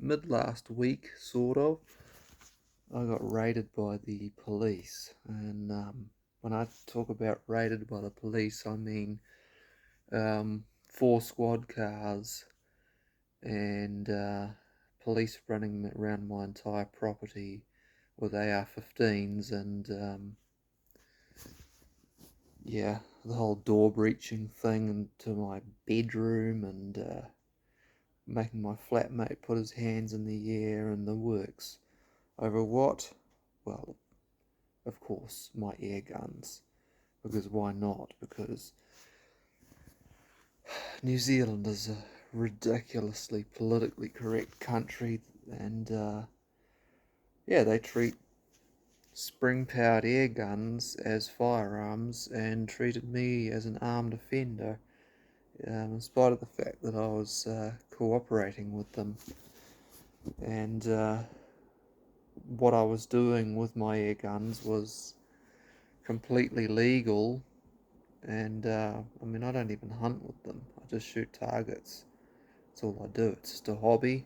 mid last week, sort of, I got raided by the police. And when I talk about raided by the police, I mean 4 squad cars and police running around my entire property with AR-15s and yeah, the whole door breaching thing into my bedroom and making my flatmate put his hands in the air and the works. Over what? Well, of course, my air guns. Because why not? Because New Zealand is a ridiculously politically correct country, and yeah, they treat spring-powered air guns as firearms and treated me as an armed offender, in spite of the fact that I was cooperating with them. And what I was doing with my air guns was completely legal, and I mean, I don't even hunt with them. I just shoot targets. That's all I do. It's just a hobby,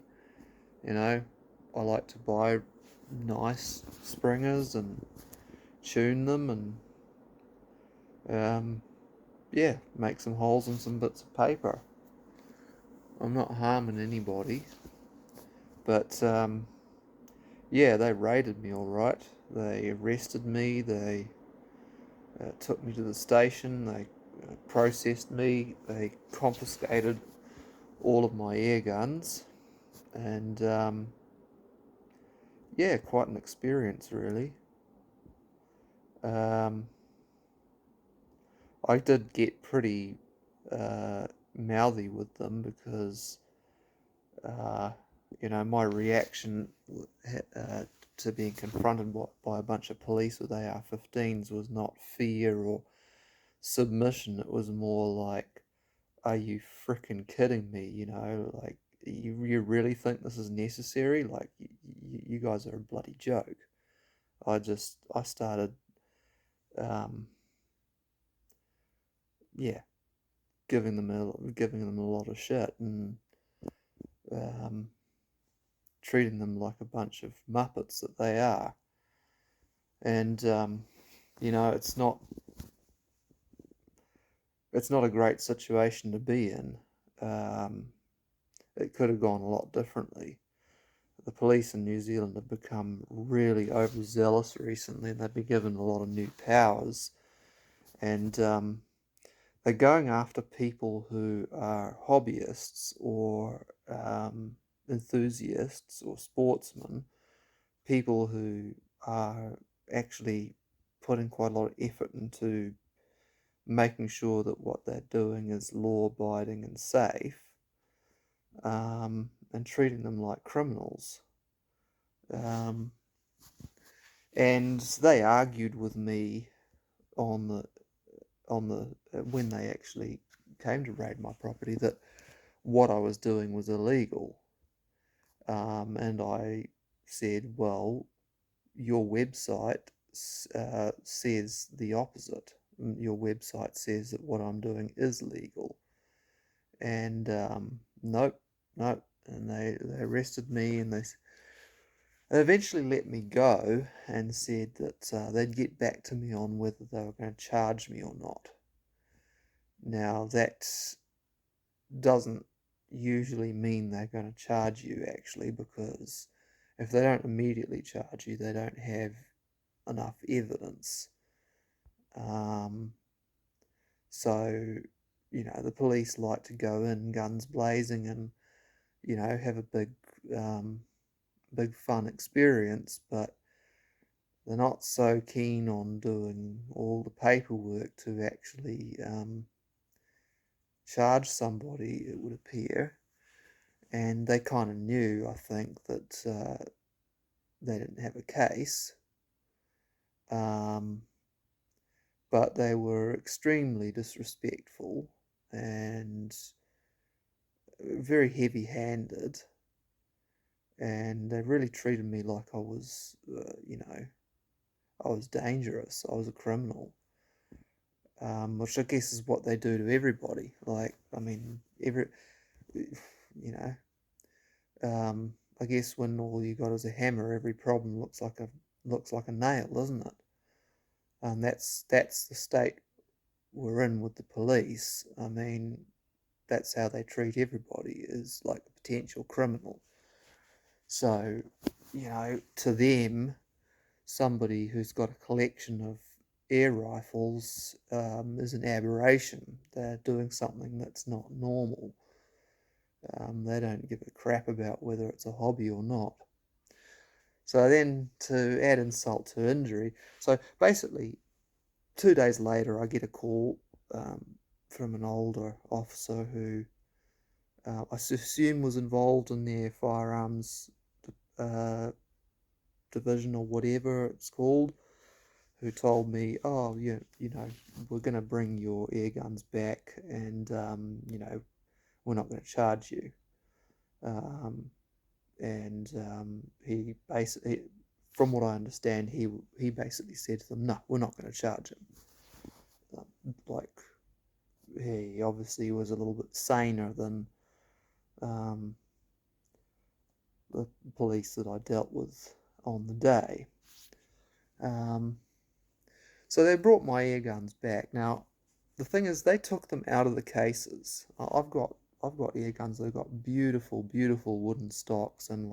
you know. I like to buy nice springers and tune them and yeah, make some holes in some bits of paper. I'm not harming anybody, but yeah, they raided me all right. They arrested me. They took me to the station. They processed me. They confiscated all of my air guns, and yeah, quite an experience, really. Um, I did get pretty mouthy with them because, uh, my reaction uh, to being confronted by a bunch of police with AR-15s was not fear or submission. It was more like, are you freaking kidding me? Like, you really think this is necessary? Like, you guys are a bloody joke. I started, um, yeah, giving them a lot of shit and um, treating them like a bunch of muppets that they are. And it's not a great situation to be in. Um, it could have gone a lot differently. The police in New Zealand have become really overzealous recently, and they've been given a lot of new powers. And they're going after people who are hobbyists or enthusiasts or sportsmen, people who are actually putting quite a lot of effort into making sure that what they're doing is law-abiding and safe, and treating them like criminals. Um, and they argued with me on the when they actually came to raid my property that what I was doing was illegal. And I said, well, your website says the opposite. Your website says that what I'm doing is legal. And nope, nope. And they arrested me, and they eventually let me go and said that they'd get back to me on whether they were going to charge me or not. Now, that doesn't usually mean they're going to charge you, actually, because if they don't immediately charge you, they don't have enough evidence. So, the police like to go in guns blazing and, have a big fun experience, but they're not so keen on doing all the paperwork to actually charge somebody, it would appear. And they kind of knew, I think, that they didn't have a case. But they were extremely disrespectful and very heavy-handed, and they really treated me like I was, I was dangerous. I was a criminal, which I guess is what they do to everybody. Like, I mean, you know, I guess when all you got is a hammer, every problem looks like a nail, isn't it? And that's the state we're in with the police. I mean, that's how they treat everybody, is like a potential criminal. So, to them, somebody who's got a collection of air rifles is an aberration. They're doing something that's not normal. They don't give a crap about whether it's a hobby or not. So then, to add insult to injury, so basically 2 days later, I get a call from an older officer who I assume was involved in their firearms uh, division or whatever it's called, who told me, oh, we're going to bring your air guns back, and we're not going to charge you. He basically, from what I understand, he basically said to them, no, we're not going to charge him. Like, he obviously was a little bit saner than the police that I dealt with on the day. So they brought my air guns back. Now, the thing is, they took them out of the cases. I've got air guns. They've got beautiful, beautiful wooden stocks, and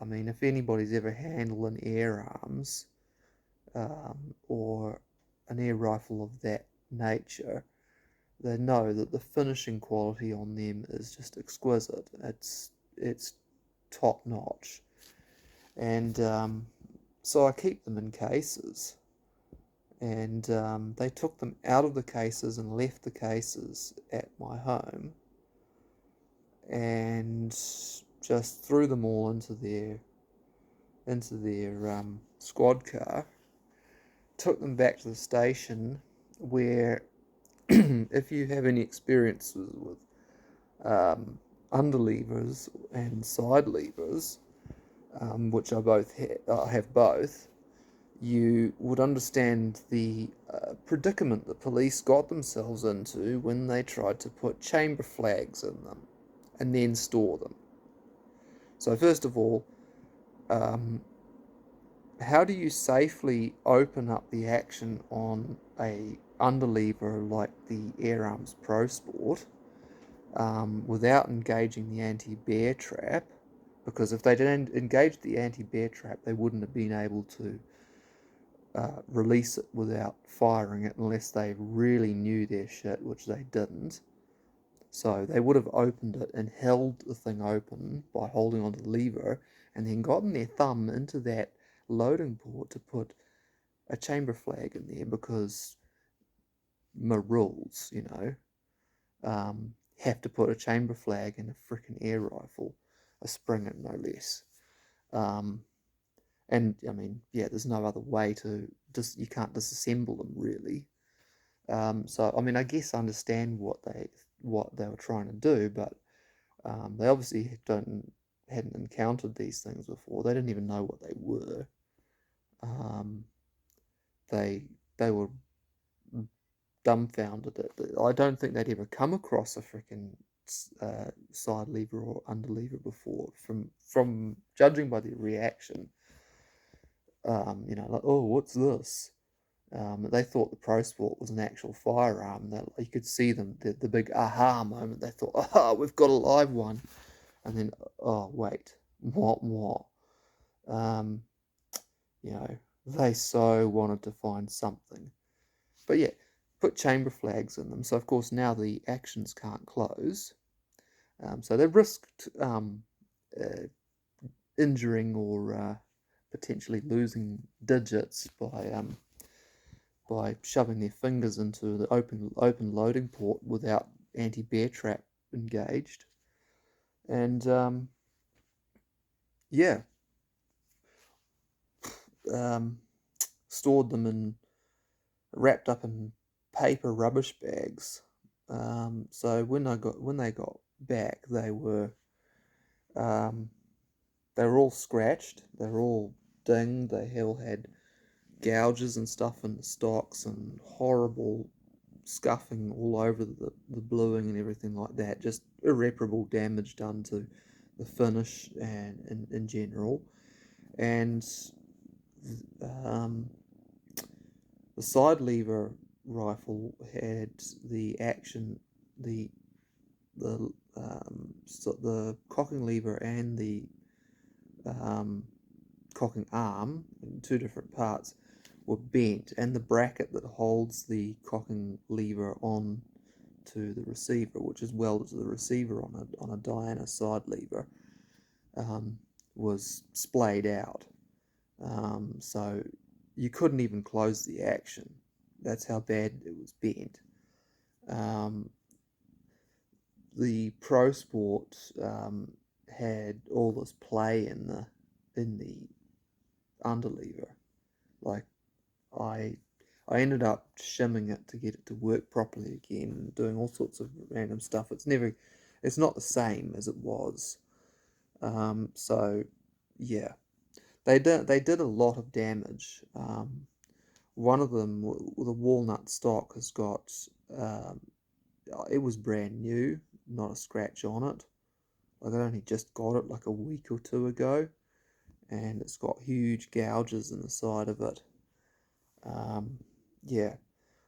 I mean, if anybody's ever handled an air arms or an air rifle of that nature, they know that the finishing quality on them is just exquisite. It's top notch, and so I keep them in cases. And they took them out of the cases and left the cases at my home, and just threw them all into their squad car. Took them back to the station, where if you have any experiences with underlevers and side levers, which I have both, you would understand the predicament the police got themselves into when they tried to put chamber flags in them and then store them. So first of all, how do you safely open up the action on a underlever like the Air Arms Pro Sport without engaging the anti-bear trap? Because if they didn't engage the anti-bear trap, they wouldn't have been able to release it without firing it unless they really knew their shit, which they didn't. So they would have opened it and held the thing open by holding onto the lever, and then gotten their thumb into that loading port to put a chamber flag in there, because my rules, have to put a chamber flag in a frickin' air rifle, a Springer no less. And I mean, yeah, there's no other way to you can't disassemble them really. So I mean, I guess I understand what they were trying to do, but they obviously hadn't encountered these things before. They didn't even know what they were. They were dumbfounded at it. I don't think they'd ever come across a freaking side lever or underlever before. From judging by the reaction, like, oh, what's this? They thought the Pro Sport was an actual firearm. That you could see them, the big aha moment. They thought, oh, we've got a live one. And then, oh, wait, what? They so wanted to find something. But yeah, put chamber flags in them. So, of course, now the actions can't close. So they risked injuring or potentially losing digits by shoving their fingers into the open loading port without anti-bear trap engaged. And stored them in wrapped up in paper rubbish bags. So when they got back, they were all scratched. They were all dinged. They all had gouges and stuff in the stocks, and horrible scuffing all over the bluing and everything like that. Just irreparable damage done to the finish and in general. And um, the side lever rifle had the action, the the cocking lever and the cocking arm in two different parts were bent, and the bracket that holds the cocking lever on to the receiver, which is welded to the receiver on a Diana side lever, was splayed out. So you couldn't even close the action. That's how bad it was bent. The Pro Sport had all this play in the underlever. Like I I ended up shimming it to get it to work properly again, and doing all sorts of random stuff. It's not the same as it was. So yeah, they did a lot of damage. One of them, the walnut stock, has got it was brand new, not a scratch on it. Like I only just got it like a week or two ago, and it's got huge gouges in the side of it. Yeah,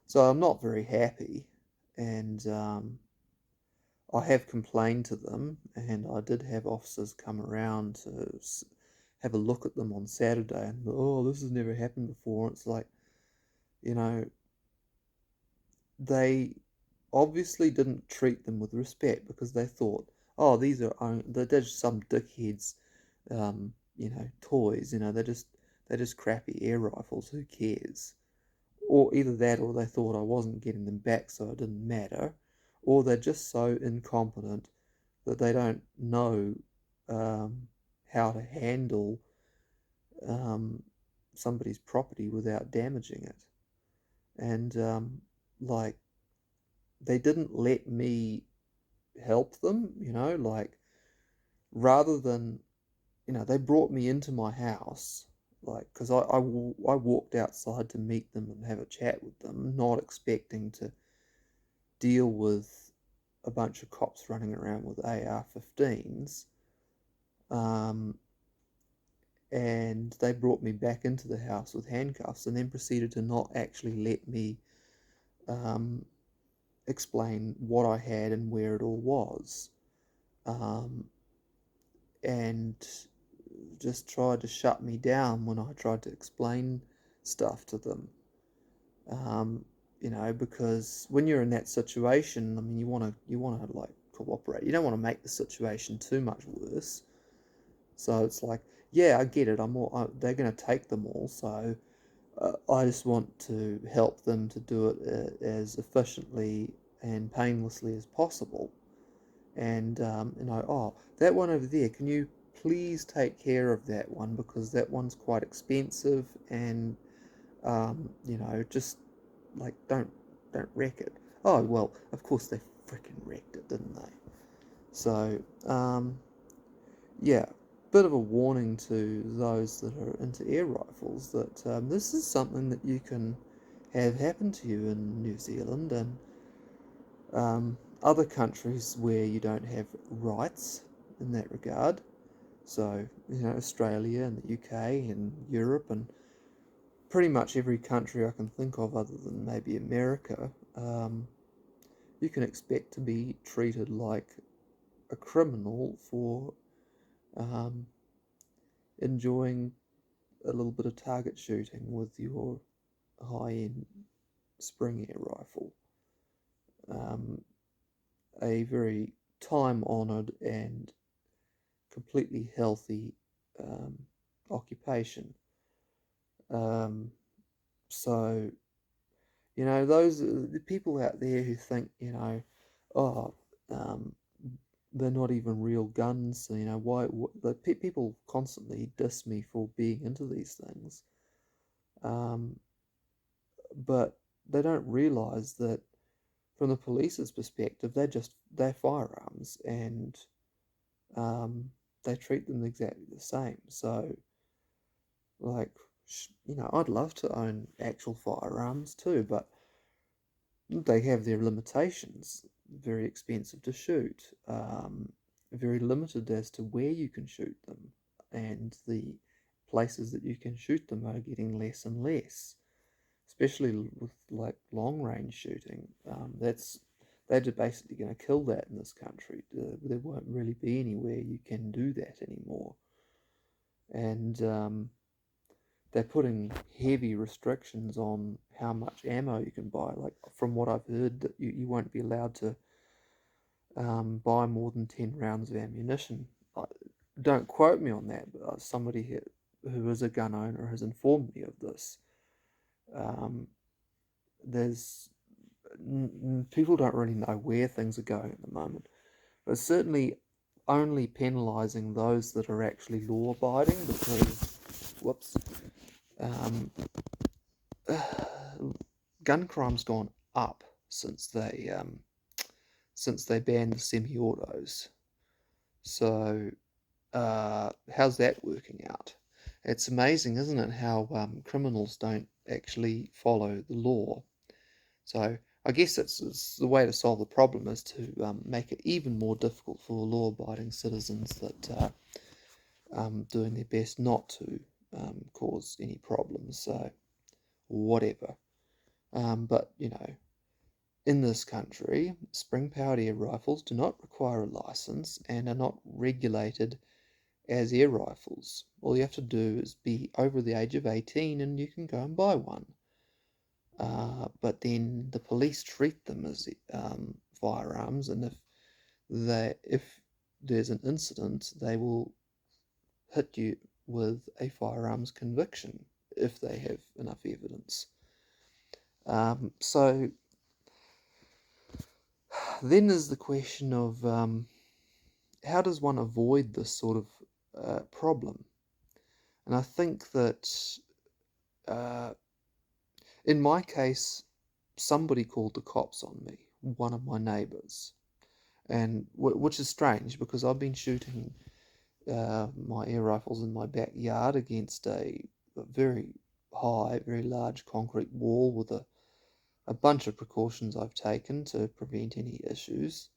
so I'm not very happy, and I have complained to them, and I did have officers come around to have a look at them on Saturday, and oh, this has never happened before. It's like, you know, they obviously didn't treat them with respect because they thought, oh, they're just some dickheads, toys. They're just crappy air rifles. Who cares? Or either that, or they thought I wasn't getting them back, so it didn't matter, or they're just so incompetent that they don't know how to handle um, somebody's property without damaging it. And like they didn't let me help them, like rather than, they brought me into my house, like, because I walked outside to meet them and have a chat with them, not expecting to deal with a bunch of cops running around with AR-15s. And they brought me back into the house with handcuffs and then proceeded to not actually let me um, explain what I had and where it all was. Um, and just tried to shut me down when I tried to explain stuff to them. Um, because when you're in that situation, I mean, you want to like cooperate. You don't want to make the situation too much worse. So it's like, yeah, I get it. They're going to take them all. So I just want to help them to do it as efficiently and painlessly as possible. And oh, that one over there, can you please take care of that one, because that one's quite expensive, and just like don't wreck it. Oh well, of course they freaking wrecked it, didn't they? So yeah, bit of a warning to those that are into air rifles that this is something that you can have happen to you in New Zealand and other countries where you don't have rights in that regard. So, Australia and the UK and Europe and pretty much every country I can think of other than maybe America, you can expect to be treated like a criminal for um, enjoying a little bit of target shooting with your high-end spring air rifle. A very time-honoured and completely healthy um, occupation. Um, so, those the people out there who think, oh, um, they're not even real guns. So, the people constantly diss me for being into these things. But they don't realise that from the police's perspective, they're firearms, and they treat them exactly the same. So, like, I'd love to own actual firearms too, but they have their limitations. Very expensive to shoot, very limited as to where you can shoot them, and the places that you can shoot them are getting less and less, especially with like long range shooting. They're basically going to kill that in this country. There won't really be anywhere you can do that anymore, and they're putting heavy restrictions on how much ammo you can buy. Like from what I've heard, that you won't be allowed to buy more than 10 rounds of ammunition. Don't quote me on that, but somebody who is a gun owner has informed me of this. Um, there's People don't really know where things are going at the moment, but certainly only penalising those that are actually law abiding, because whoops, um, gun crime's gone up since they banned the semi-autos. So how's that working out? It's amazing, isn't it, how criminals don't actually follow the law. So I guess it's the way to solve the problem is to make it even more difficult for law-abiding citizens that are doing their best not to cause any problems. So whatever. But you know, in this country, spring-powered air rifles do not require a license and are not regulated as air rifles. All you have to do is be over the age of 18 and you can go and buy one. But then the police treat them as firearms, and if there's an incident, they will hit you with a firearms conviction if they have enough evidence. So then there's the question of how does one avoid this sort of problem? And I think that in my case, somebody called the cops on me, one of my neighbours, and which is strange because I've been shooting my air rifles in my backyard against a very high, very large concrete wall with a bunch of precautions I've taken to prevent any issues.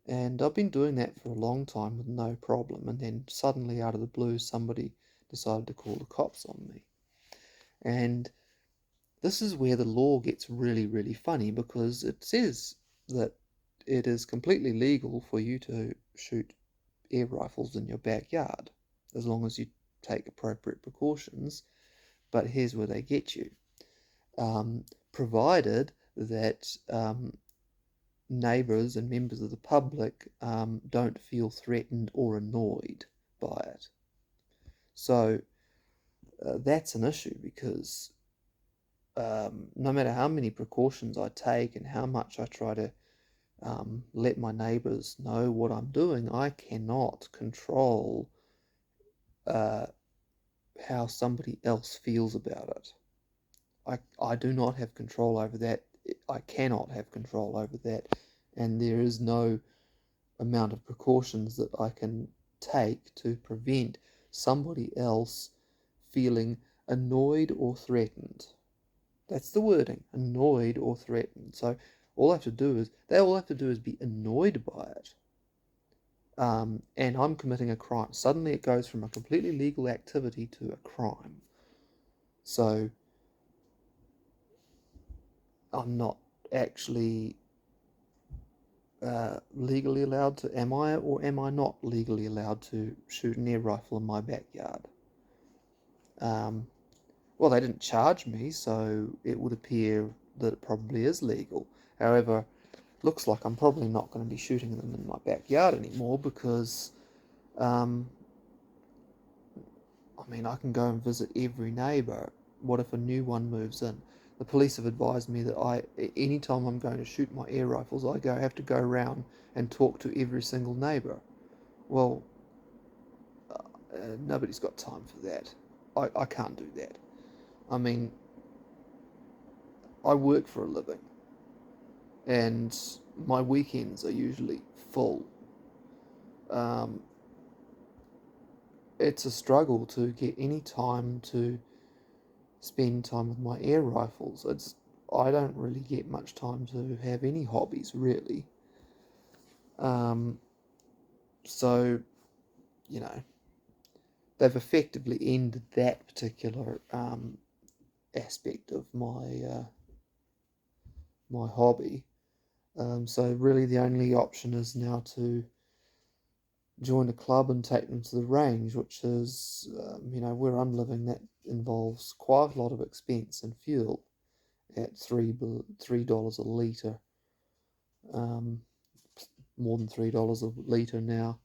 And I've been doing that for a long time with no problem, and then suddenly out of the blue somebody decided to call the cops on me. And this is where the law gets really, really funny, because it says that it is completely legal for you to shoot air rifles in your backyard, as long as you take appropriate precautions. But here's where they get you. Provided that neighbours and members of the public don't feel threatened or annoyed by it. So that's an issue, because no matter how many precautions I take and how much I try to let my neighbours know what I'm doing, I cannot control how somebody else feels about it. I do not have control over that. I cannot have control over that, and there is no amount of precautions that I can take to prevent somebody else feeling annoyed or threatened. That's the wording, annoyed or threatened. So they all have to do is be annoyed by it. And I'm committing a crime. Suddenly it goes from a completely legal activity to a crime. So I'm not actually legally allowed to, am I, or am I not legally allowed to shoot an air rifle in my backyard? Well, they didn't charge me, so it would appear that it probably is legal. However, looks like I'm probably not going to be shooting them in my backyard anymore, because I can go and visit every neighbour. What if a new one moves in? The police have advised me that anytime I'm going to shoot my air rifles, have to go around and talk to every single neighbour. Well, nobody's got time for that. I can't do that. I work for a living, and my weekends are usually full. It's a struggle to get any time to spend time with my air rifles. I don't really get much time to have any hobbies, really. So, you know, they've effectively ended that particular aspect of my hobby. So really the only option is now to join a club and take them to the range, which is, where I'm living, that involves quite a lot of expense and fuel at $3 a litre, more than $3 a litre now.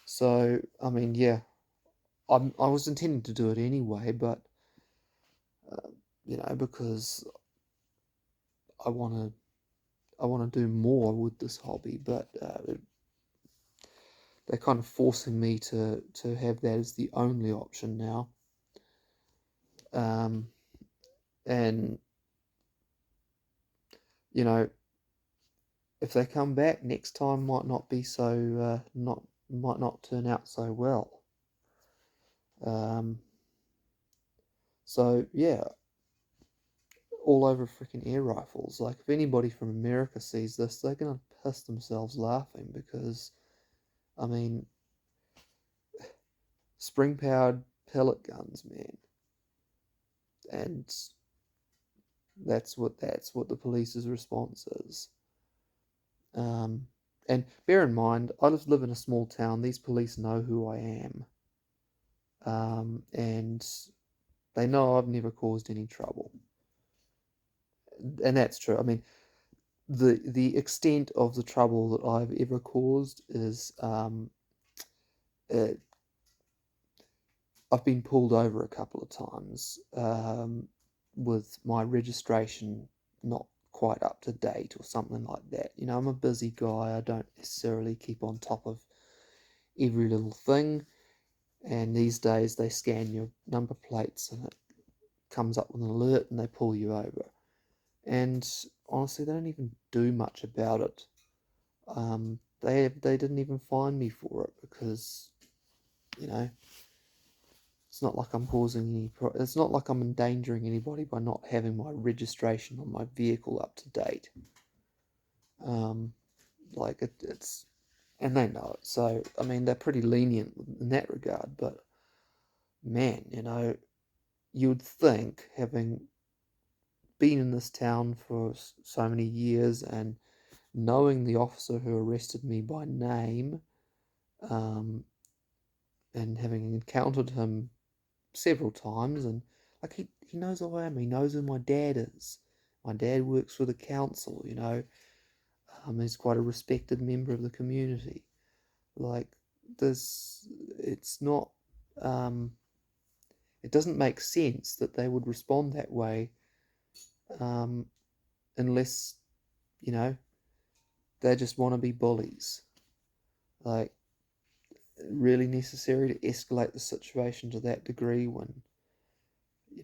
So, I mean, yeah, I was intending to do it anyway, but, because I want to do more with this hobby, but they're kind of forcing me to have that as the only option now. And if they come back next time, might not be so might not turn out so well. So yeah, all over freaking air rifles. Like, if anybody from America sees this, they're gonna piss themselves laughing, because I mean, spring-powered pellet guns, man, and that's what the police's response is. And bear in mind, I live in a small town. These police know who I am, and they know I've never caused any trouble, and that's true. I mean, the extent of the trouble that I've ever caused is, I've been pulled over a couple of times, with my registration not quite up to date or something like that. I'm a busy guy. I don't necessarily keep on top of every little thing. And these days they scan your number plates and it comes up with an alert and they pull you over. And honestly, they don't even do much about it. They didn't even fine me for it, because it's not like I'm causing any. It's not like I'm endangering anybody by not having my registration on my vehicle up to date. Like it's, and they know it. So I mean, they're pretty lenient in that regard. But man, you would think, having been in this town for so many years and knowing the officer who arrested me by name, and having encountered him several times, and like he knows who I am. He knows who my dad is. My dad works for the council. He's quite a respected member of the community. Like, it's not. It doesn't make sense that they would respond that way, unless they just want to be bullies. Like, really necessary to escalate the situation to that degree when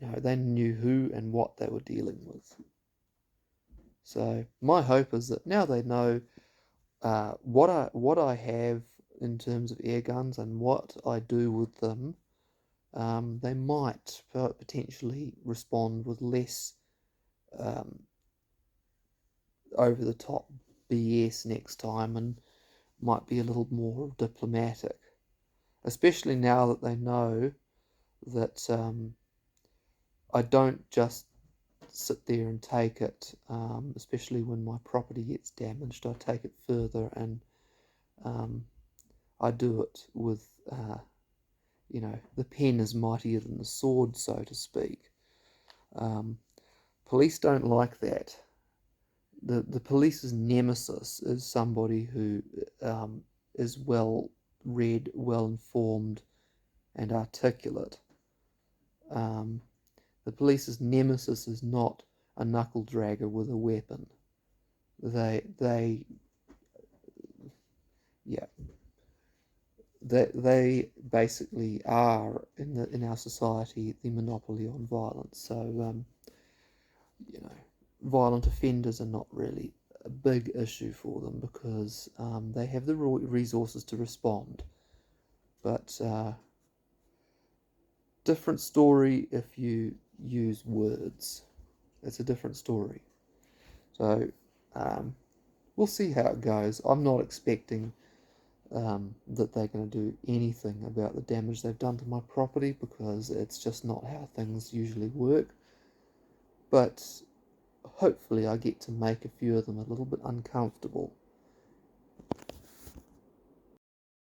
they knew who and what they were dealing with. So my hope is that now they know what I have in terms of air guns and what I do with them, they might potentially respond with less over the top BS next time, and might be a little more diplomatic, especially now that they know that I don't just sit there and take it, especially when my property gets damaged. I take it further, and I do it with, the pen is mightier than the sword, so to speak. Police don't like that. The police's nemesis is somebody who is well read, well informed, and articulate. The police's nemesis is not a knuckle dragger with a weapon. They basically are, in our society, the monopoly on violence. So violent offenders are not really a big issue for them, because they have the resources to respond. But different story if you use words. It's a different story. So we'll see how it goes. I'm not expecting that they're going to do anything about the damage they've done to my property, because it's just not how things usually work. But hopefully I get to make a few of them a little bit uncomfortable.